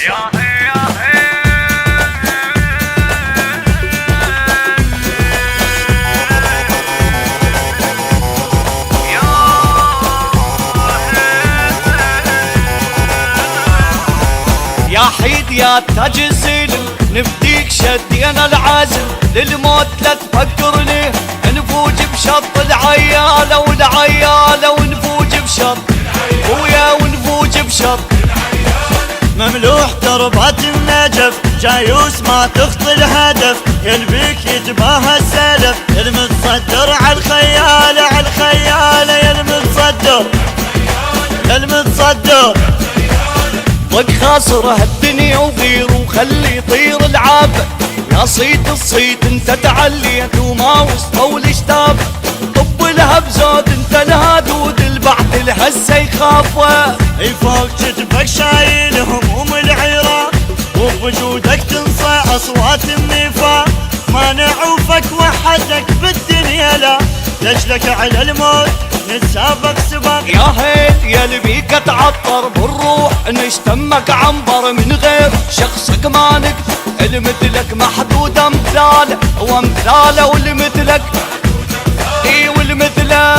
يا حيد يا تاج الزلم نفديك شدينا العزم للموت لا تفكرني نفوج بشط العيالة والعيالة ونفوج بشط ويا ونفوج بشط مملوح تربات النجف جايوس ما تخطي الهدف يلبيك يتباهى السلف المتصدر على الخيالة على الخيالة يا المتصدر المتصدر ضق خاصر هالدنيا وغير وخلي يطير العابة يا صيت الصيت انت تعليت وما وصلوا الاشتاب طب الهب زود انت الهادود البعث الهزة يخافه فوق كتفك شايل هموم العراق وبوجودك تنصى اصوات النفاق ما نعوفك وحدك بالدنيا لا لجلك على الموت نتسابق سباق يا هيل يا لبيك تعطر بالروح نشتمك عنبر من غير شخصك ما نقدر المثلك محدود امثاله وامثاله والمثلك اي والمثله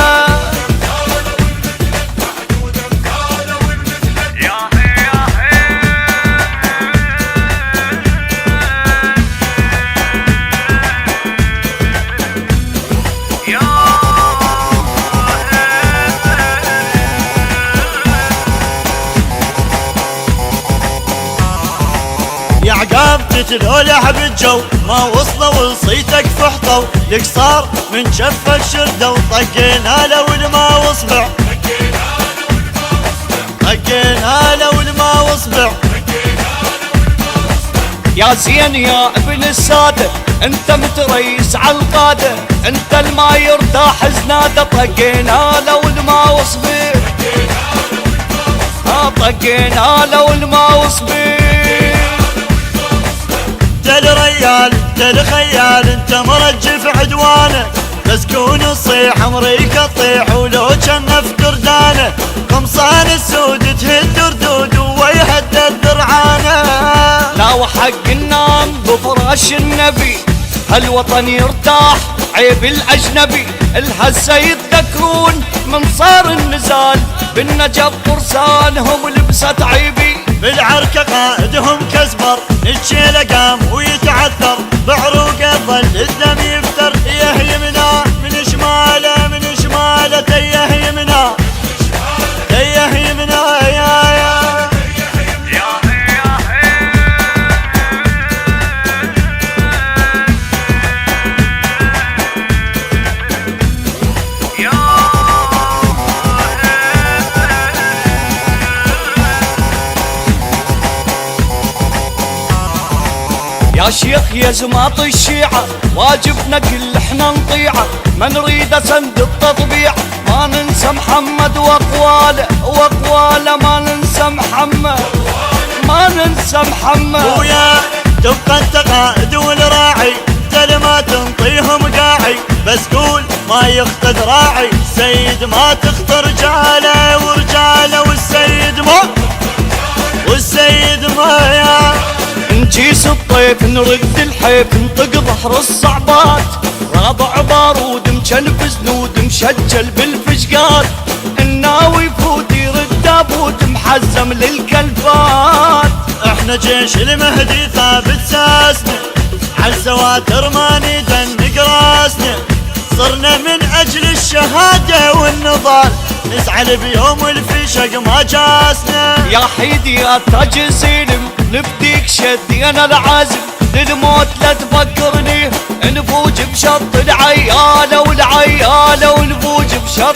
يا عقاب تتلولح بالجو ما وصلوا لصيتك فحطوا القصار من شفك شردوا طقينا له والما وصبع طقينا له والما وصبع يا زين يا ابن السادة انت متريس على القادة انت الما يرتاح زنادة طقينا له والما وصبع طقينا له والما وصبع تل ريال تل خيال انت مرجف عدوانه تسكون تصيح امريكا تطيح ولو جنف دردانه قمصان السود تهد ردود ويهدد درعانه لا وحق النام بفراش النبي هالوطن يرتاح عيب الاجنبي الهسه يتذكرون من صار النزال بالنجف فرسانهم لبست عيبي بالعركة قائدهم كزبر الشيله قام ويتعثر بعروقه ظل الدم يفتر يه يمنا من شماله من شماله تيه يمنا تيه يمنا يا يا شيخ يا زماط الشيعة واجبنا كل احنا نطيعه ما نريد سند التطبيع ما ننسى محمد واقواله واقواله ما ننسى محمد ما ننسى محمد ويا تبقى انت قائد والراعي تل ما تنطيهم قاعي بس قول ما يخطى ذراعي سيد ما تخطى رجاله ورجاله والسيد ما يا نجيس الطيف نرد الحيف نطق ظهر الصعبات رابع بارود مجنب زنود مشجل بالفشقات الناوي فوت يرد تابوت محزم للكلفات احنا جيش المهدي ثابت ساسنا عالسواتر ما ندنق راسنا صرنا من اجل الشهاده والنضال نزعل بيوم الفشق ما جاسنا يا حيدي يا تاج الزلم نفديك شدينا العزم للموت لا تفكرني نفوج بشط العيالة والعيالة ونفوج بشط